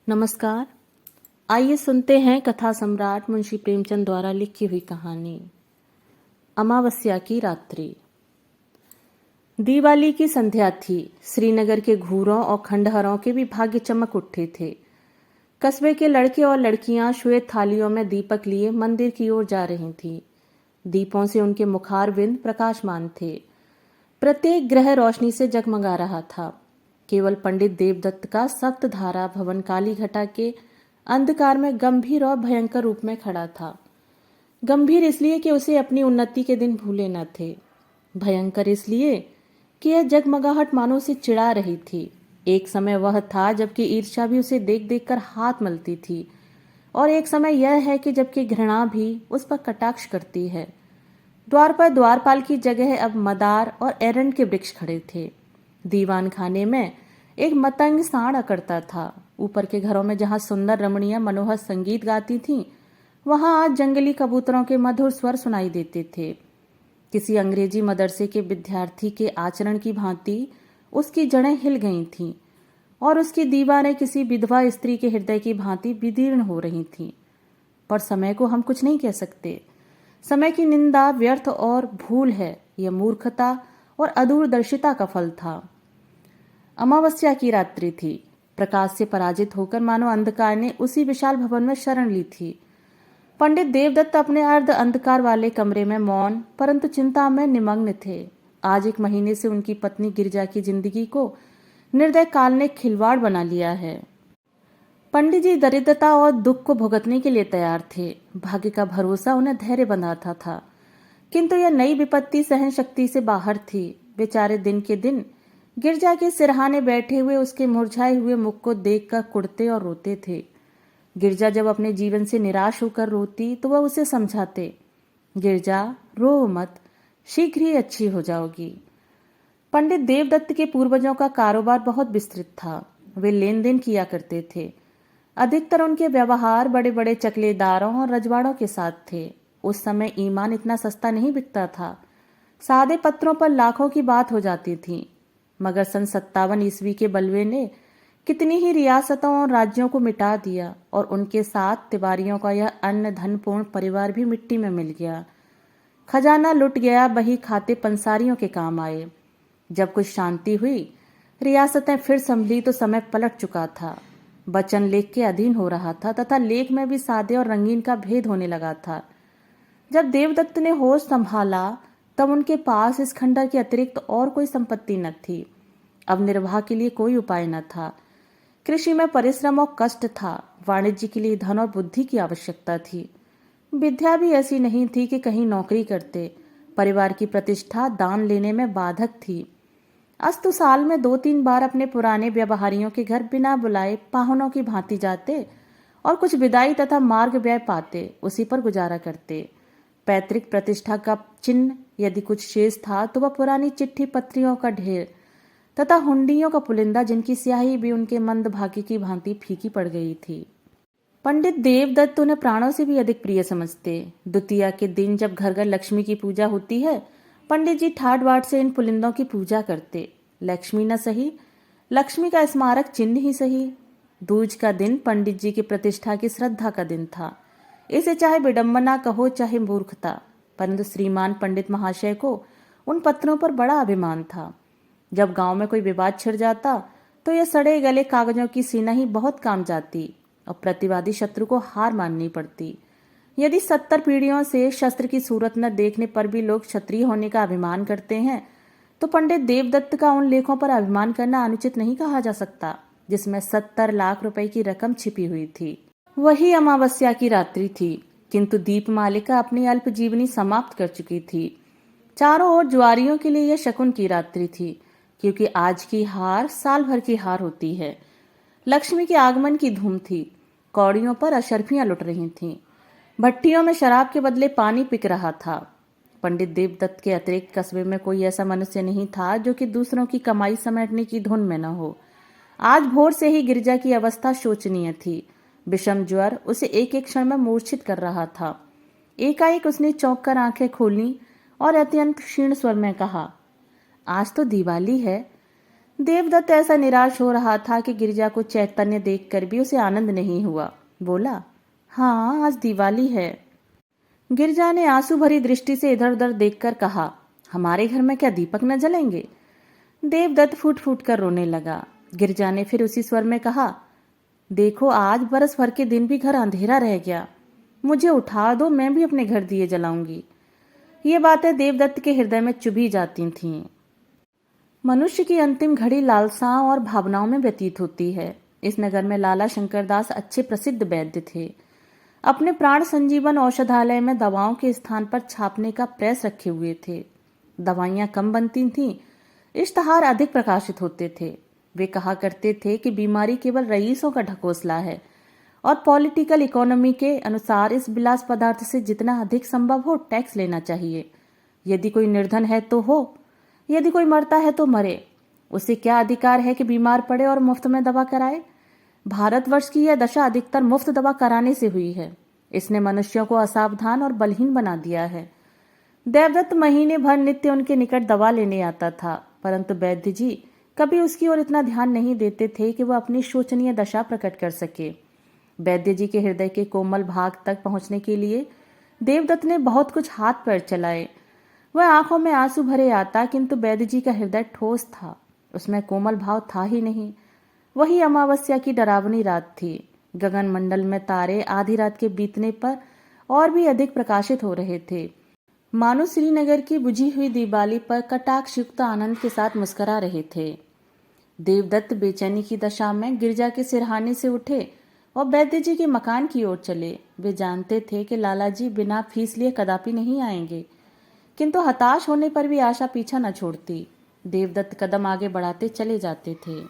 नमस्कार। आइए सुनते हैं कथा सम्राट मुंशी प्रेमचंद द्वारा लिखी हुई कहानी अमावस्या की रात्रि। दिवाली की संध्या थी। श्रीनगर के घूरों और खंडहरों के भी भाग्य चमक उठे थे। कस्बे के लड़के और लड़कियां श्वेत थालियों में दीपक लिए मंदिर की ओर जा रही थीं। दीपों से उनके मुखारविंद प्रकाशमान थे। प्रत्येक ग्रह रोशनी से जगमगा रहा था। केवल पंडित देवदत्त का सप्तधारा भवन काली घटा के अंधकार में गंभीर और भयंकर रूप में खड़ा था। गंभीर इसलिए कि उसे अपनी उन्नति के दिन भूले न थे। भयंकर इसलिए कि यह जगमगाहट मानो उसे चिढ़ा रही थी। एक समय वह था जबकि ईर्ष्या भी उसे देख देख कर हाथ मलती थी, और एक समय यह है कि जबकि घृणा भी उस पर कटाक्ष करती है। द्वार पर द्वारपाल की जगह अब मदार और एरंड के वृक्ष खड़े थे। दीवान खाने में एक मतंग साण अकड़ता था। ऊपर के घरों में जहां सुंदर रमणियां मनोहर संगीत गाती थीं, वहां आज जंगली कबूतरों के मधुर स्वर सुनाई देते थे। किसी अंग्रेजी मदरसे के विद्यार्थी के आचरण की भांति उसकी जड़ें हिल गई थीं, और उसकी दीवारें किसी विधवा स्त्री के हृदय की भांति विदीर्ण हो रही थीं। पर समय को हम कुछ नहीं कह सकते। समय की निंदा व्यर्थ और भूल है। यह मूर्खता और अदूरदर्शिता का फल था। अमावस्या की रात्रि थी। प्रकाश से पराजित होकर मानो अंधकार ने उसी विशाल भवन में शरण ली थी। पंडित देवदत्त अपने अर्ध अंधकार वाले कमरे में मौन परंतु चिंता में निमग्न थे। आज 1 महीने से उनकी पत्नी गिरिजा की जिंदगी को निर्दय काल ने खिलवाड़ बना लिया है। पंडित जी दरिद्रता और दुख को भुगतने के लिए तैयार थे। भाग्य का भरोसा उन्हें धैर्य बंधाता था, किंतु यह नई विपत्ति सहन शक्ति से बाहर थी। बेचारे दिन के दिन गिरजा के सिरहाने बैठे हुए उसके मुरझाए हुए मुख को देखकर कुढ़ते और रोते थे। गिरजा जब अपने जीवन से निराश होकर रोती तो वह उसे समझाते, गिरजा रो मत, शीघ्र ही अच्छी हो जाओगी। पंडित देवदत्त के पूर्वजों का कारोबार बहुत विस्तृत था। वे लेन देन किया करते थे। अधिकतर उनके व्यवहार बड़े बड़े चकलेदारों और रजवाड़ों के साथ थे। उस समय ईमान इतना सस्ता नहीं बिकता था। सादे पत्रों पर लाखों की बात हो जाती थी। मगर सन 57 ईस्वी के बलवे ने कितनी ही रियासतों और राज्यों को मिटा दिया, और उनके साथ तिवारियों का यह अन्न धनपूर्ण परिवार भी मिट्टी में मिल गया। खजाना लुट गया, बही खाते पंसारियों के काम आए। जब कुछ शांति हुई, रियासतें फिर संभली तो समय पलट चुका था। वचन लेख के अधीन हो रहा था तथा लेख में भी सादे और रंगीन का भेद होने लगा था। जब देवदत्त ने होश संभाला तब उनके पास इस खंडर के अतिरिक्त और कोई संपत्ति न थी। अब निर्वाह के लिए कोई उपाय न था। कृषि में परिश्रम और कष्ट था। वाणिज्य के लिए धन और बुद्धि की आवश्यकता थी। विद्या भी ऐसी नहीं थी कि कहीं नौकरी करते। परिवार की प्रतिष्ठा दान लेने में बाधक थी। अस्तु साल में 2-3 बार अपने पुराने व्यवहारियों के घर बिना बुलाए पाहुनों की भांति जाते और कुछ विदाई तथा मार्ग व्यय पाते, उसी पर गुजारा करते। पैतृक प्रतिष्ठा का चिन्ह यदि कुछ शेष था तो वह पुरानी चिट्ठी पत्रियों का ढेर तथा हुंडियों का पुलिंदा, जिनकी स्याही भी उनके मंदभागी की भांति फीकी पड़ गई थी। पंडित देवदत्त उन्हें प्राणों से भी अधिक प्रिय समझते। द्वितीया के दिन जब घर घर लक्ष्मी की पूजा होती है, पंडित जी ठाट बाट से इन पुलिंदों की पूजा करते। लक्ष्मी न सही, लक्ष्मी का स्मारक चिन्ह ही सही। दूज का दिन पंडित जी की प्रतिष्ठा की श्रद्धा का दिन था। इसे चाहे विडंबना कहो चाहे मूर्खता, परंतु श्रीमान पंडित महाशय को उन पत्रों पर बड़ा अभिमान था। जब गांव में कोई विवाद छिड़ जाता तो यह सड़े गले कागजों की सीना ही बहुत काम जाती और प्रतिवादी शत्रु को हार माननी पड़ती। यदि 70 पीढ़ियों से शस्त्र की सूरत न देखने पर भी लोग क्षत्रिय होने का अभिमान करते हैं, तो पंडित देवदत्त का उन लेखों पर अभिमान करना अनुचित नहीं कहा जा सकता, जिसमें 70 लाख रुपए की रकम छिपी हुई थी। वही अमावस्या की रात्रि थी, किंतु दीपमालिका अपनी अल्प जीवनी समाप्त कर चुकी थी। चारों ओर जुआरियों के लिए यह शकुन की रात्रि थी, क्योंकि आज की हार साल भर की हार होती है। लक्ष्मी के आगमन की धूम थी। कौड़ियों पर अशर्फियां लुट रही थीं। भट्टियों में शराब के बदले पानी पिक रहा था। पंडित देवदत्त के अतिरिक्त कस्बे में कोई ऐसा मनुष्य नहीं था जो कि दूसरों की कमाई समेटने की धुन में न हो। आज भोर से ही गिरिजा की अवस्था शोचनीय थी। विषम ज्वर उसे एक एक क्षण में मूर्छित कर रहा था। एकाएक उसने चौंक कर आंखें खोली और अत्यंत क्षीण स्वर में कहा, आज तो दिवाली है। देवदत्त ऐसा निराश हो रहा था कि गिरजा को चैतन्य देखकर भी उसे आनंद नहीं हुआ। बोला, हाँ, आज दिवाली है। गिरजा ने आंसू भरी दृष्टि से इधर उधर देखकर कहा, हमारे घर में क्या दीपक न जलेंगे? देवदत्त फूट फूट कर रोने लगा। गिरजा ने फिर उसी स्वर में कहा, देखो, आज बरस भर के दिन भी घर अंधेरा रह गया। मुझे उठा दो, मैं भी अपने घर दिए जलाऊंगी। ये बातें देवदत्त के हृदय में चुभी जाती थीं। मनुष्य की अंतिम घड़ी लालसाओं और भावनाओं में व्यतीत होती है। इस नगर में लाला शंकरदास अच्छे प्रसिद्ध वैद्य थे। अपने प्राण संजीवन औषधालय में दवाओं के स्थान पर छापने का प्रेस रखे हुए थे। दवाइयां कम बनती थीं, इश्तहार अधिक प्रकाशित होते थे। वे कहा करते थे कि बीमारी केवल रईसों का ढकोसला है और पॉलिटिकल इकोनॉमी के अनुसार इस विलास पदार्थ से जितना अधिक संभव हो टैक्स लेना चाहिए। यदि कोई निर्धन है तो हो, यदि कोई मरता है तो मरे, उसे क्या अधिकार है कि बीमार पड़े और मुफ्त में दवा कराए? भारतवर्ष की यह दशा अधिकतर मुफ्त दवा कराने से हुई है। इसने मनुष्यों को असावधान और बलहीन बना दिया है। देवदत्त महीने भर नित्य उनके निकट दवा लेने आता था, परंतु वैद्य जी कभी उसकी ओर इतना ध्यान नहीं देते थे कि वह अपनी शोचनीय दशा प्रकट कर सके। वैद्य जी के हृदय के कोमल भाग तक पहुंचने के लिए देवदत्त ने बहुत कुछ हाथ पैर चलाए। वह आंखों में आंसू भरे आता, किंतु वैद्य जी का हृदय ठोस था, उसमें कोमल भाव था ही नहीं। वही अमावस्या की डरावनी रात थी। गगन मंडल में तारे आधी रात के बीतने पर और भी अधिक प्रकाशित हो रहे थे, मानो श्रीनगर की बुझी हुई दिवाली पर कटाक्ष युक्त आनंद के साथ मुस्करा रहे थे। देवदत्त बेचैनी की दशा में गिरजा के सिरहाने से उठे और वैद्य जी के मकान की ओर चले। वे जानते थे कि लाला जी बिना फीस लिए कदापि नहीं आएंगे, किंतु हताश होने पर भी आशा पीछा न छोड़ती। देवदत्त कदम आगे बढ़ाते चले जाते थे।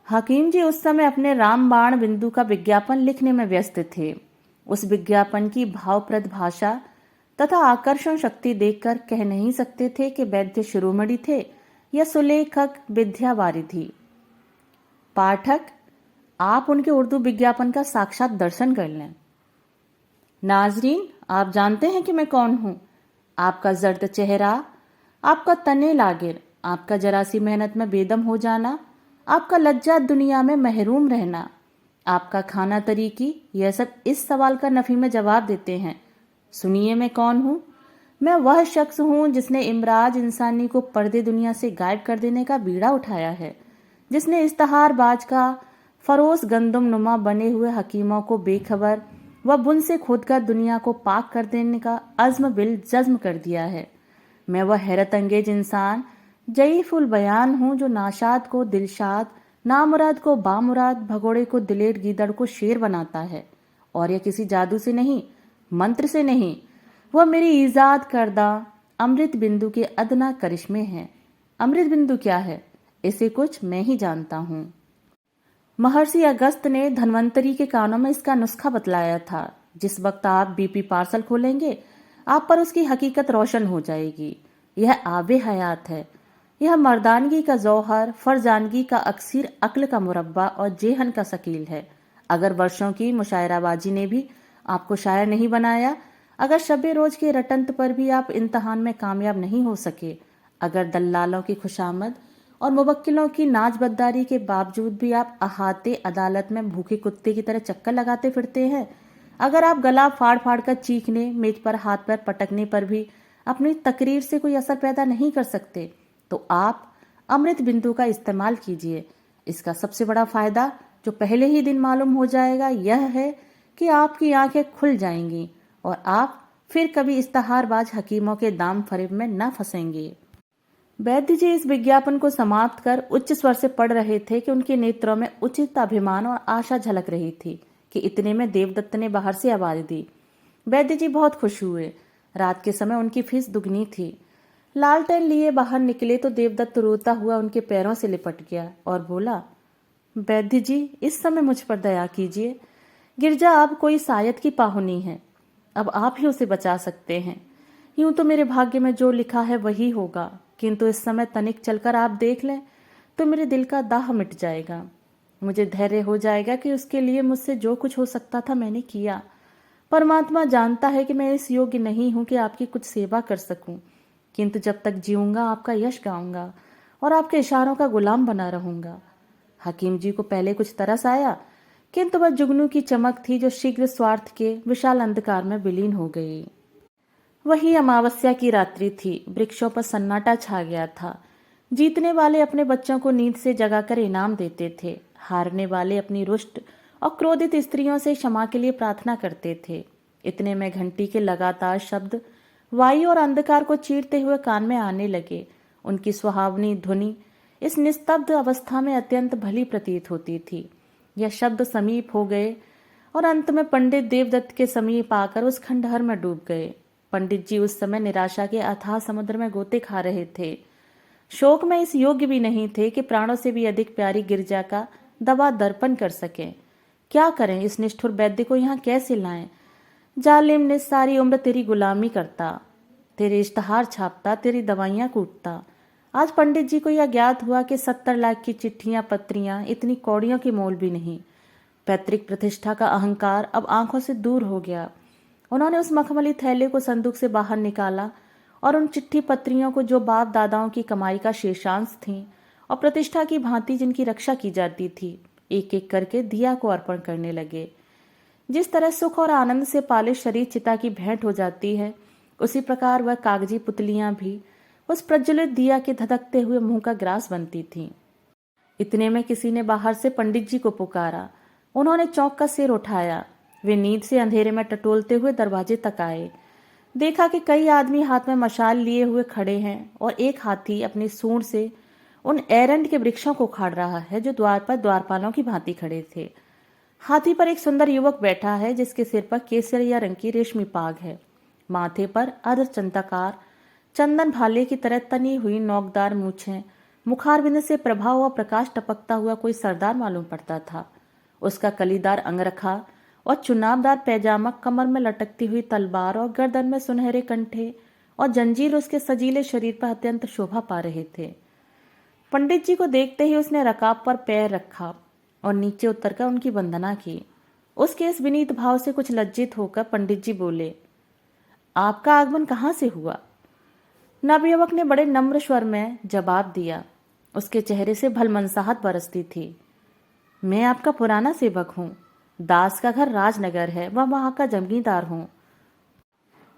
हकीम जी उस समय अपने रामबाण बिंदु का विज्ञापन लिखने में व्यस्त थे। उस विज्ञापन की भावप्रद भाषा तथा आकर्षण शक्ति देखकर कह नहीं सकते थे कि वैद्य शिरोमणि थे या सुलेखक विद्यावारिधि। पाठक, आप उनके उर्दू विज्ञापन का साक्षात दर्शन कर लें। नाजरीन, आप जानते हैं कि मैं कौन हूं। आपका जर्द चेहरा, आपका तने लागिर, आपका जरा सी मेहनत में बेदम हो जाना, आपका लज्जा दुनिया में महरूम रहना, आपका खाना तरीकी, यह सब इस सवाल का नफी में जवाब देते हैं। सुनिए, मैं कौन हूं? मैं वह शख्स हूं जिसने इमराज इंसानी को पर्दे दुनिया से गायब कर देने का बीड़ा उठाया है, जिसने इश्तहारबाज का फरोस गंदुम नुमा बने हुए हकीमों को बेखबर व बुन से खोदकर दुनिया को पाक कर देने का अज़्म बिल जज़्म कर दिया है। मैं वह हैरत अंगेज इंसान जयीफुल बयान हूं जो नाशाद को दिलशाद, नामुराद को बामुराद, भगोड़े को दिलेर, गीदड़ को शेर बनाता है। और यह किसी जादू से नहीं, मंत्र से नहीं, वह मेरी ईजाद करदा अमृत बिंदु के अदना करिश्मे हैं। अमृत बिंदु क्या है, इसे कुछ मैं ही जानता हूं। महर्षि अगस्त ने धन्वंतरी के कानों में इसका नुस्खा बतलाया था। जिस वक्त आप बीपी पार्सल खोलेंगे, आप पर उसकी हकीकत रोशन हो जाएगी। यह आबे हयात है। यह मर्दानगी का जौहर, फरजानगी का अक्सीर, अक्ल का मुरब्बा और जेहन का शकील है। अगर वर्षों की मुशायराबाजी ने भी आपको शायर नहीं बनाया, अगर शबे रोज के रटंत पर भी आप इम्तहान में कामयाब नहीं हो सके, अगर दल्लालों की खुशामद और मुवक्किलों की नाज बददारी के बावजूद भी आप अहाते अदालत में भूखे कुत्ते की तरह चक्कर लगाते फिरते हैं, अगर आप गला फाड़ फाड़ कर चीखने, मेज पर हाथ पैर पटकने पर भी अपनी तकरीर से कोई असर पैदा नहीं कर सकते, तो आप अमृत बिंदु का इस्तेमाल कीजिए। इसका सबसे बड़ा फायदा, जो पहले ही दिन मालूम हो जाएगा, यह है कि आपकी आंखें खुल जाएंगी और आप फिर कभी इश्तहारबाज हकीमों के दाम फरेब में न फंसेंगे। वैद्य जी इस विज्ञापन को समाप्त कर उच्च स्वर से पढ़ रहे थे कि उनके नेत्रों में उचित अभिमान और आशा झलक रही थी कि इतने में देवदत्त ने बाहर से आवाज दी। वैद्य जी बहुत खुश हुए। रात के समय उनकी फीस दुगनी थी। लालटेन लिए बाहर निकले तो देवदत्त रोता हुआ उनके पैरों से लिपट गया और बोला, वैद्य जी, इस समय मुझ पर दया कीजिए। गिरजा अब कोई सायद की पाहुनी है, अब आप ही उसे बचा सकते हैं। यूं तो मेरे भाग्य में जो लिखा है वही होगा, किंतु इस समय तनिक चलकर आप देख लें तो मेरे दिल का दाह मिट जाएगा। मुझे धैर्य हो जाएगा कि उसके लिए मुझसे जो कुछ हो सकता था मैंने किया। परमात्मा जानता है कि मैं इस योग्य नहीं हूं कि आपकी कुछ सेवा कर सकूं, किंतु जब तक जीऊंगा आपका यश गाऊंगा और आपके इशारों का गुलाम बना रहूंगा। हकीम जी को पहले कुछ तरस आया, किंतु वह जुगनू की चमक थी जो शीघ्र स्वार्थ के विशाल अंधकार में विलीन हो गई। वही अमावस्या की रात्रि थी। वृक्षों पर सन्नाटा छा गया था। जीतने वाले अपने बच्चों को नींद से जगाकर इनाम देते थे। हारने वाले अपनी रुष्ट और क्रोधित स्त्रियों से क्षमा के लिए प्रार्थना करते थे। इतने में घंटी के लगातार शब्द वायु और अंधकार को चीरते हुए कान में आने लगे। उनकी सुहावनी ध्वनि इस निस्तब्ध अवस्था में अत्यंत भली प्रतीत होती थी। यह शब्द समीप हो गए और अंत में पंडित देवदत्त के समीप आकर उस खंडहर में डूब गए। पंडित जी उस समय निराशा के अथाह समुद्र में गोते खा रहे थे। शोक में इस योग्य भी नहीं थे कि प्राणों से भी अधिक प्यारी गिरजा का दबा दर्पण कर सकें। क्या करें, इस निष्ठुर वैद्य को यहाँ कैसे लाएं? जालिम ने सारी उम्र तेरी गुलामी करता, तेरे इश्तहार छापता, तेरी दवाइयाँ कूटता। आज पंडित जी को यह ज्ञात हुआ कि 70 लाख की चिट्ठियां पत्रियां इतनी कौड़ियों की मोल भी नहीं। पैतृक प्रतिष्ठा का अहंकार अब आंखों से दूर हो गया। उन्होंने उस मखमली थैले को संदूक से बाहर निकाला और उन चिट्ठी पत्रियों को, जो बाप दादाओं की कमाई का शेषांश थीं और प्रतिष्ठा की भांति जिनकी रक्षा की जाती थी, एक एक करके दिया को अर्पण करने लगे। जिस तरह सुख और आनंद से पाले शरीर चिता की भेंट हो जाती है, उसी प्रकार वह कागजी पुतलियां भी उस प्रज्वलित दिया के धधकते हुए मुंह का ग्रास बनती थीं। इतने में किसी ने बाहर से पंडित जी को पुकारा। उन्होंने चौंक का सिर उठाया। वे नींद से अंधेरे में टटोलते हुए दरवाजे तक आए। देखा कि कई आदमी हाथ में मशाल लिए हुए खड़े हैं और एक हाथी अपनी सूंड से उन एरंड के वृक्षों को उखाड़ रहा है जो द्वार पर द्वारपालों की भांति खड़े थे। हाथी पर एक सुंदर युवक बैठा है जिसके सिर पर केसरिया रंग की रेशमी पाग है। माथे पर अर्धचंद्राकार चंदन भाले की तरह तनी हुई नोकदार मूछें, मुखारविंद से प्रभाव और प्रकाश टपकता हुआ कोई सरदार मालूम पड़ता था। उसका कलीदार अंगरखा और चुनावदार पैजामा, कमर में लटकती हुई तलवार और गर्दन में सुनहरे कंठे और जंजीर उसके सजीले शरीर पर अत्यंत शोभा पा रहे थे। पंडित जी को देखते ही उसने रकाब पर पैर रखा और नीचे उतरकर उनकी वंदना की। उसके इस विनीत भाव से कुछ लज्जित होकर पंडित जी बोले, आपका आगमन कहाँ से हुआ? नवयुवक ने बड़े नम्र स्वर में जवाब दिया। उसके चेहरे से भलमनसाहट बरसती थी। मैं आपका पुराना सेवक हूँ। दास का घर राजनगर है, वह वहाँ का जमींदार हूँ।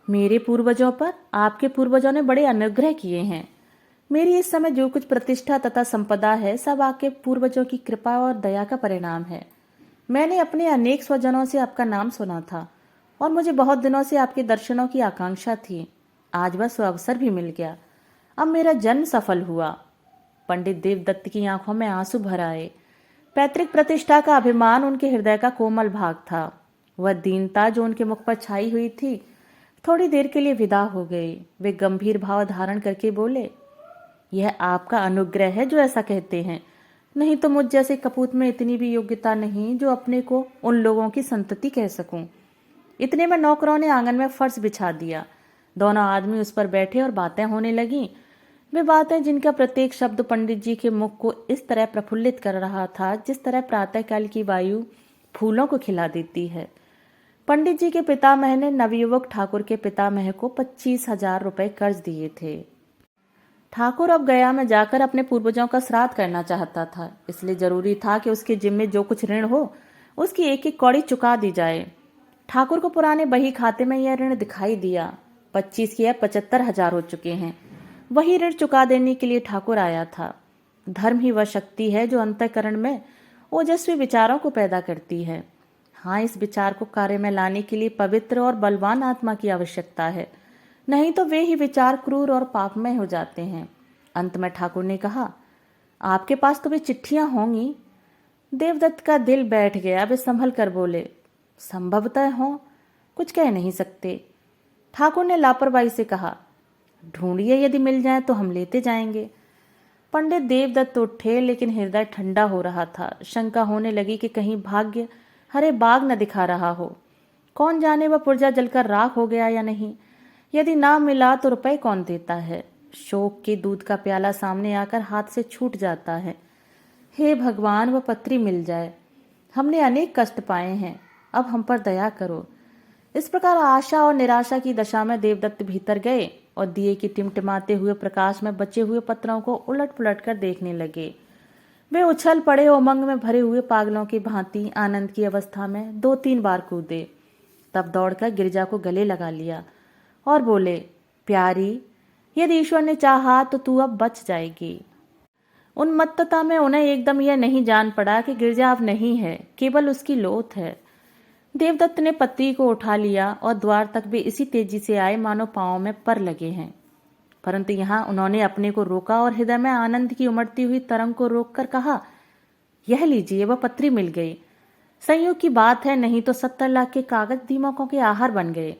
मेरे पूर्वजों पर आपके पूर्वजों ने बड़े अनुग्रह किए हैं। मेरी इस समय जो कुछ प्रतिष्ठा तथा संपदा है, सब आपके पूर्वजों की कृपा और दया का परिणाम है। मैंने अपने अनेक स्वजनों से आपका नाम सुना था और मुझे बहुत दिनों से आपके दर्शनों की आकांक्षा थी। आज वह सुअवसर भी मिल गया। अब मेरा जन्म सफल हुआ। पंडित देवदत्त की आंखों में आंसू भर आए। पैतृक प्रतिष्ठा का अभिमान उनके हृदय का कोमल भाग था। वह दीनता जो उनके मुख पर छाई हुई थी, थोड़ी देर के लिए विदा हो गई। वे गंभीर भाव धारण करके बोले, यह आपका अनुग्रह है जो ऐसा कहते हैं, नहीं तो मुझ जैसे कपूत में इतनी भी योग्यता नहीं जो अपने को उन लोगों की संतति कह सकूं। इतने में नौकरों ने आंगन में फर्श बिछा दिया। दोनों आदमी उस पर बैठे और बातें होने लगीं। वे बातें जिनका प्रत्येक शब्द पंडित जी के मुख को इस तरह प्रफुल्लित कर रहा था जिस तरह प्रातःकाल की वायु फूलों को खिला देती है। पंडित जी के पितामह ने नवयुवक ठाकुर के पितामह को 25,000 रुपए कर्ज दिए थे। ठाकुर अब गया में जाकर अपने पूर्वजों का श्राद्ध करना चाहता था, इसलिए जरूरी था कि उसके जिम्मे जो कुछ ऋण हो उसकी एक एक कौड़ी चुका दी जाए। ठाकुर को पुराने बही खाते में यह ऋण दिखाई दिया। 25 की 75,000 हो चुके हैं। वही ऋण चुका देने के लिए ठाकुर आया था। धर्म ही वह शक्ति है जो अंतःकरण में ओजस्वी विचारों को पैदा करती है। हाँ, इस विचार को कार्य में लाने के लिए पवित्र और बलवान आत्मा की आवश्यकता है, नहीं तो वे ही विचार क्रूर और पापमय हो जाते हैं। अंत में ठाकुर ने कहा, आपके पास तो वे चिट्ठियां होंगी। देवदत्त का दिल बैठ गया। वे संभल कर बोले, संभवतः हो, कुछ कह नहीं सकते। ठाकुर ने लापरवाही से कहा, ढूंढिए, यदि मिल जाए तो हम लेते जाएंगे। पंडित देवदत्त उठे, लेकिन हृदय ठंडा हो रहा था। शंका होने लगी कि कहीं भाग्य हरे बाग न दिखा रहा हो। कौन जाने वह पुर्जा जलकर राख हो गया या नहीं। यदि ना मिला तो रुपए कौन देता है। शोक के दूध का प्याला सामने आकर हाथ से छूट जाता है। हे भगवान, वह पत्री मिल जाए। हमने अनेक कष्ट पाए हैं, अब हम पर दया करो। इस प्रकार आशा और निराशा की दशा में देवदत्त भीतर गए और दिए के टिमटिमाते हुए प्रकाश में बचे हुए पत्रों को उलट पुलट कर देखने लगे। वे उछल पड़े, उमंग में भरे हुए पागलों की भांति आनंद की अवस्था में 2-3 बार कूदे। तब दौड़कर गिरजा को गले लगा लिया और बोले, प्यारी, यदि ईश्वर ने चाहा तो तू अब बच जाएगी। उन्मत्तता में उन्हें एकदम यह नहीं जान पड़ा कि गिरजा अब नहीं है, केवल उसकी लोथ है। देवदत्त ने पत्री को उठा लिया और द्वार तक भी इसी तेजी से आए मानो पांवों में पर लगे हैं। परंतु यहाँ उन्होंने अपने को रोका और हृदय में आनंद की उमड़ती हुई तरंग को रोककर कहा, यह लीजिए, वह पत्री मिल गई। संयोग की बात है, नहीं तो 70 लाख के कागज दीमकों के आहार बन गए।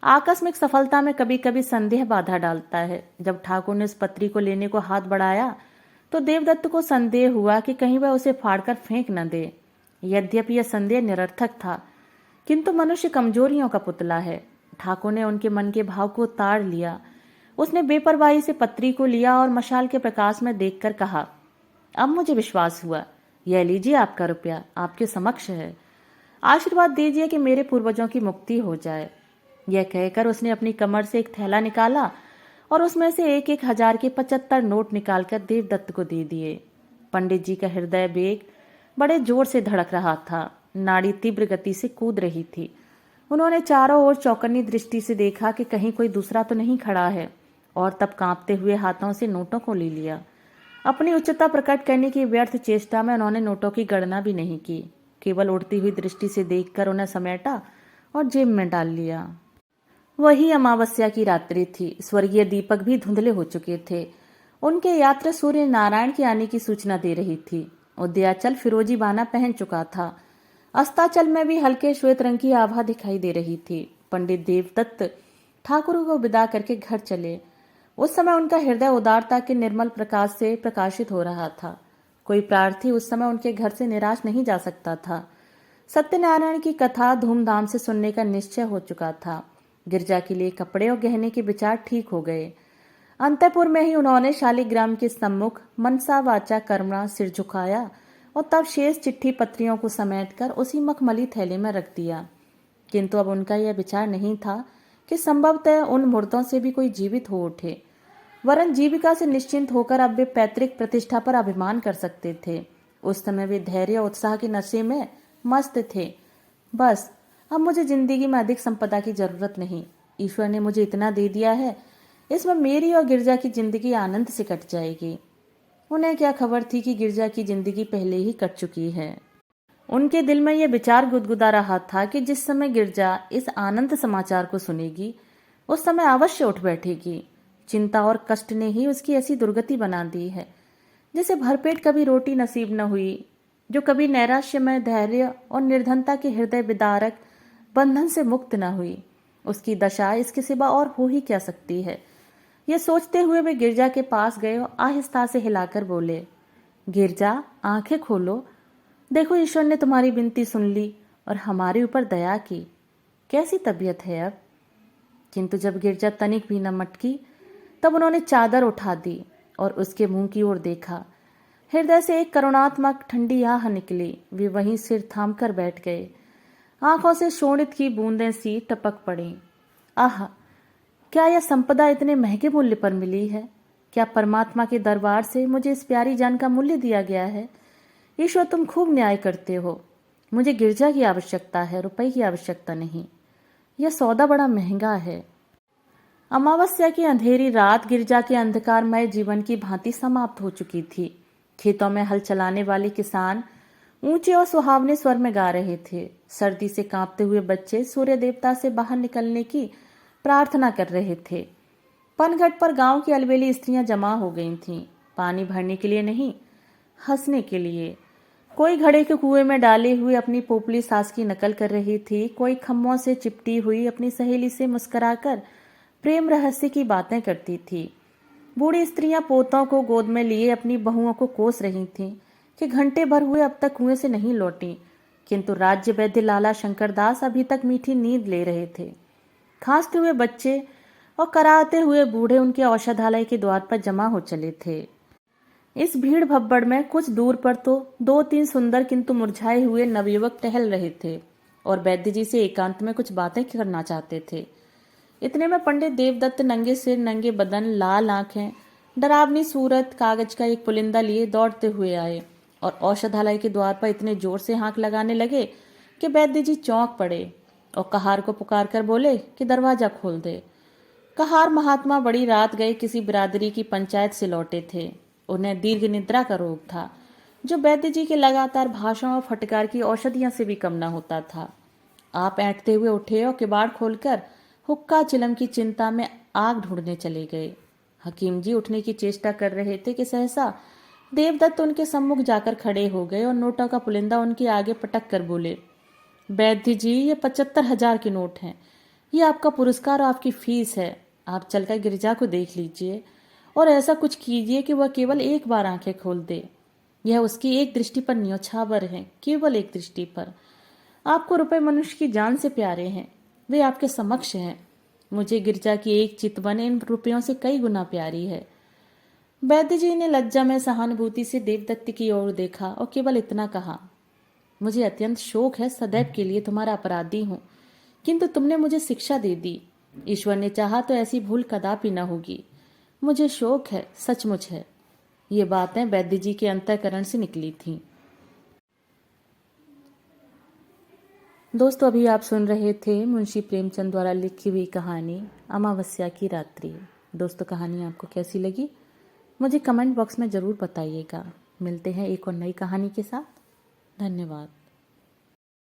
आकस्मिक सफलता में कभी कभी संदेह बाधा डालता है। जब ठाकुर ने उस पत्री को लेने को हाथ बढ़ाया तो देवदत्त को संदेह हुआ कि कहीं वह उसे फाड़कर फेंक न दे। यद्यपि यह संदेह निरर्थक था, किंतु मनुष्य कमजोरियों का पुतला है। ठाकुर ने उनके मन के भाव को ताड़ लिया। उसने बेपरवाही से पत्री को लिया और मशाल के प्रकाश में देखकर कहा, अब मुझे विश्वास हुआ। यह लीजिए आपका रुपया, आपके समक्ष है। आशीर्वाद दीजिए कि मेरे पूर्वजों की मुक्ति हो जाए। यह कहकर उसने अपनी कमर से एक थैला निकाला और उसमें से 1-1 हजार के 75 नोट निकालकर देवदत्त को दे दिए। पंडित जी का हृदय वेग बड़े जोर से धड़क रहा था, नाड़ी तीव्र गति से कूद रही थी। उन्होंने चारों ओर चौकन्नी दृष्टि से देखा कि कहीं कोई दूसरा तो नहीं खड़ा है, और तब कांपते हुए हाथों से नोटों को ले लिया। अपनी उच्चता प्रकट करने की व्यर्थ चेष्टा में उन्होंने नोटों की गणना भी नहीं की, केवल उड़ती हुई दृष्टि से देखकर उन्हें समेटा और जेब में डाल लिया। वही अमावस्या की रात्रि थी। स्वर्गीय दीपक भी धुंधले हो चुके थे। उनके यात्रा सूर्य नारायण के आने की सूचना दे रही थी। उदयाचल फिरोजी बाना पहन चुका था। अस्ताचल में भी हल्के श्वेत रंग की आभा दिखाई दे रही थी। पंडित देवदत्त ठाकुर को विदा करके घर चले। उस समय उनका हृदय उदारता के निर्मल प्रकाश से प्रकाशित हो रहा था। कोई प्रार्थी उस समय उनके घर से निराश नहीं जा सकता था। सत्यनारायण की कथा धूमधाम से सुनने का निश्चय हो चुका था। गिरजा के लिए कपड़े और गहने के विचार ठीक हो गए। अंतपुर में ही उन्होंने शालिग्राम के सम्मुख मनसा वाचा कर्मणा सिर झुकाया और तब शेष चिट्ठी पत्रियों को समेटकर उसी मखमली थैले में रख दिया। किंतु अब उनका यह विचार नहीं था कि संभवतः उन मुर्दों से भी कोई जीवित हो उठे, वरन जीविका से निश्चिंत होकर अब वे पैतृक प्रतिष्ठा पर अभिमान कर सकते थे। उस समय वे धैर्य और उत्साह के नशे में मस्त थे। बस अब मुझे जिंदगी में अधिक संपदा की जरूरत नहीं। ईश्वर ने मुझे इतना दे दिया है, इसमें मेरी और गिरजा की जिंदगी आनंद से कट जाएगी। उन्हें क्या खबर थी कि गिरजा की जिंदगी पहले ही कट चुकी है। उनके दिल में यह विचार गुदगुदा रहा था कि जिस समय गिरजा इस आनंद समाचार को सुनेगी, उस समय अवश्य उठ बैठेगी। चिंता और कष्ट ने ही उसकी ऐसी दुर्गति बना दी है। जिसे भरपेट कभी रोटी नसीब न हुई, जो कभी नैराश्य में धैर्य और निर्धनता के हृदय विदारक बंधन से मुक्त न हुई, उसकी दशा इसके सिवा और हो ही क्या सकती है। यह सोचते हुए वे गिरजा के पास गए और आहिस्ता से हिलाकर बोले, गिरजा, आंखें खोलो। देखो, ईश्वर ने तुम्हारी विनती सुन ली और हमारे ऊपर दया की। कैसी तबीयत है अब? किंतु जब गिरजा तनिक भी न मटकी, तब उन्होंने चादर उठा दी और उसके मुंह की ओर देखा। हृदय से एक करुणात्मक ठंडी आह निकली। वे वहीं सिर थाम कर बैठ गए। आंखों से शोणित की बूंदें सी टपक पड़ी। आह, क्या यह संपदा इतने महंगे मूल्य पर मिली है? क्या परमात्मा के दरबार से मुझे इस प्यारी जान का मूल्य दिया गया है? ईश्वर, तुम खूब न्याय करते हो। मुझे गिरजा की आवश्यकता है, रुपए की आवश्यकता नहीं। यह सौदा बड़ा महंगा है। अमावस्या की अंधेरी रात गिरजा के अंधकारमय जीवन की भांति समाप्त हो चुकी थी। खेतों में हल चलाने वाले किसान ऊंचे और सुहावने स्वर में गा रहे थे। सर्दी से कांपते हुए बच्चे सूर्य देवता से बाहर निकलने की प्रार्थना कर रहे थे। पनघट पर गांव की अलबेली स्त्रियां जमा हो गई थीं, पानी भरने के लिए नहीं, हंसने के लिए। कोई घड़े के कुएं में डाले हुए अपनी पोपली सास की नकल कर रही थी, कोई खम्भों से चिपटी हुई अपनी सहेली से मुस्कुराकर प्रेम रहस्य की बातें करती थी। बूढ़ी स्त्रियां पोतों को गोद में लिए अपनी बहुओं को कोस रही थीं कि घंटे भर हुए अब तक कुएं से नहीं लौटी। किंतु राज्य वैद्य लाला शंकरदास अभी तक मीठी नींद ले रहे थे। खांसते हुए बच्चे और कराहते हुए बूढ़े उनके औषधालय के द्वार पर जमा हो चले थे। इस भीड़ भब्बड़ में कुछ दूर पर तो 2-3 सुंदर किंतु मुरझाए हुए नवयुवक टहल रहे थे और वैद्य जी से एकांत में कुछ बातें करना चाहते थे। इतने में पंडित देवदत्त नंगे सिर, नंगे बदन, लाल आंखें, डरावनी सूरत, कागज का एक पुलिंदा लिए दौड़ते हुए आए और औषधालय के द्वार पर इतने जोर से हाँक लगाने लगे कि वैद्य जी चौंक पड़े और कहार को पुकार कर बोले कि दरवाजा खोल दे। कहार महात्मा बड़ी रात गए किसी बिरादरी की पंचायत से लौटे थे। उन्हें दीर्घ निद्रा का रोग था, जो वैद्य जी के लगातार भाषण और फटकार की औषधियों से भी कम न होता था। आप ऐंठते हुए उठे और किवाड़ खोलकर हुक्का चिलम की चिंता में आग ढूंढने चले गए। हकीम जी उठने की चेष्टा कर रहे थे कि सहसा देवदत्त उनके सम्मुख जाकर खड़े हो गए और नोटों का पुलिंदा उनके आगे पटक कर बोले, वैद्य जी, ये 75,000 के नोट हैं। ये आपका पुरस्कार और आपकी फीस है। आप चलकर गिरिजा को देख लीजिए और ऐसा कुछ कीजिए कि वह केवल एक बार आंखें खोल दे। यह उसकी एक दृष्टि पर न्यौछावर है, केवल एक दृष्टि पर। आपको रुपए मनुष्य की जान से प्यारे हैं, वे आपके समक्ष हैं। मुझे गिरजा की एक चितवन इन रुपयों से कई गुना प्यारी है। वैद्य जी ने लज्जा में सहानुभूति से देवदत्त की ओर देखा और केवल इतना कहा, मुझे अत्यंत शोक है, सदैव के लिए तुम्हारा अपराधी हूं, किंतु तुमने मुझे शिक्षा दे दी। ईश्वर ने चाहा तो ऐसी भूल कदापि न होगी। मुझे शोक है, सचमुच है। ये बातें वैद्य जी के अंतःकरण से निकली थीं। दोस्तों, अभी आप सुन रहे थे मुंशी प्रेमचंद द्वारा लिखी हुई कहानी अमावस्या की रात्रि। दोस्तों, कहानी आपको कैसी लगी मुझे कमेंट बॉक्स में ज़रूर बताइएगा। मिलते हैं एक और नई कहानी के साथ। धन्यवाद।